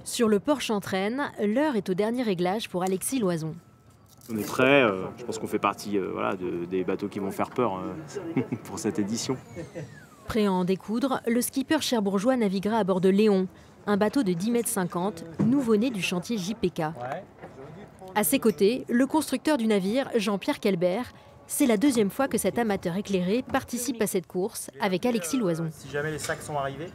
Sur le port Chantraine, l'heure est au dernier réglage pour Alexis Loison. On est prêt, je pense qu'on fait partie des bateaux qui vont faire peur pour cette édition. Prêt à en découdre, le skipper cherbourgeois naviguera à bord de Léon, un bateau de 10,50 m, nouveau-né du chantier JPK. À ses côtés, le constructeur du navire, Jean-Pierre Kelbert. C'est la deuxième fois que cet amateur éclairé participe à cette course avec Alexis Loison. Si jamais les sacs sont arrivés,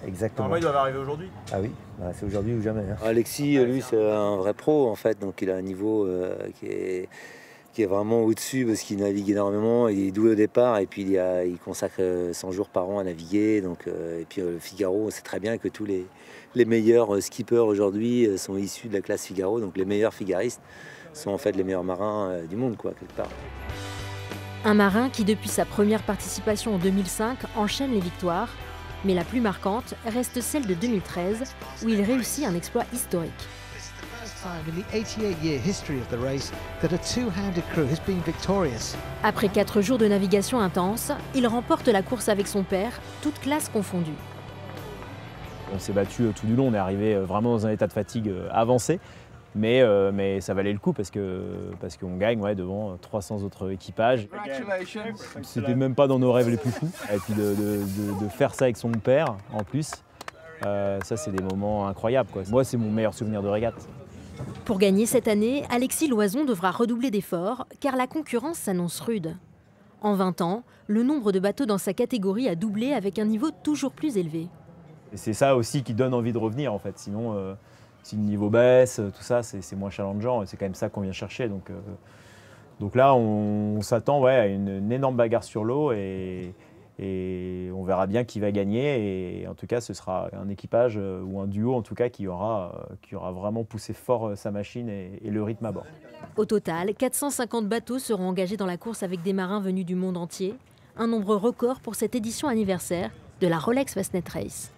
exactement. Normalement, ils doivent arriver aujourd'hui. Ah oui, c'est aujourd'hui ou jamais. Alexis, lui, c'est un vrai pro en fait, donc il a un niveau qui est vraiment au-dessus parce qu'il navigue énormément, il est doué au départ et puis il consacre 100 jours par an à naviguer. Donc, et puis le Figaro, on sait très bien que tous les meilleurs skippers aujourd'hui sont issus de la classe Figaro, donc les meilleurs figaristes sont en fait les meilleurs marins du monde, quoi, quelque part. Un marin qui, depuis sa première participation en 2005, enchaîne les victoires. Mais la plus marquante reste celle de 2013, où il réussit un exploit historique. Après 4 jours de navigation intense, il remporte la course avec son père, toutes classes confondues. On s'est battu tout du long, on est arrivé vraiment dans un état de fatigue avancé. Mais ça valait le coup parce qu'on gagne devant 300 autres équipages. C'était même pas dans nos rêves les plus fous. Et puis de faire ça avec son père en plus, ça c'est des moments incroyables, quoi. Moi c'est mon meilleur souvenir de régate. Pour gagner cette année, Alexis Loison devra redoubler d'efforts car la concurrence s'annonce rude. En 20 ans, le nombre de bateaux dans sa catégorie a doublé avec un niveau toujours plus élevé. Et c'est ça aussi qui donne envie de revenir en fait, sinon si le niveau baisse, tout ça, c'est moins challengeant et c'est quand même ça qu'on vient chercher. Donc là, on s'attend à une énorme bagarre sur l'eau et on verra bien qui va gagner. Et en tout cas, ce sera un équipage ou un duo en tout cas qui aura vraiment poussé fort sa machine et le rythme à bord. Au total, 450 bateaux seront engagés dans la course avec des marins venus du monde entier. Un nombre record pour cette édition anniversaire de la Rolex Fastnet Race.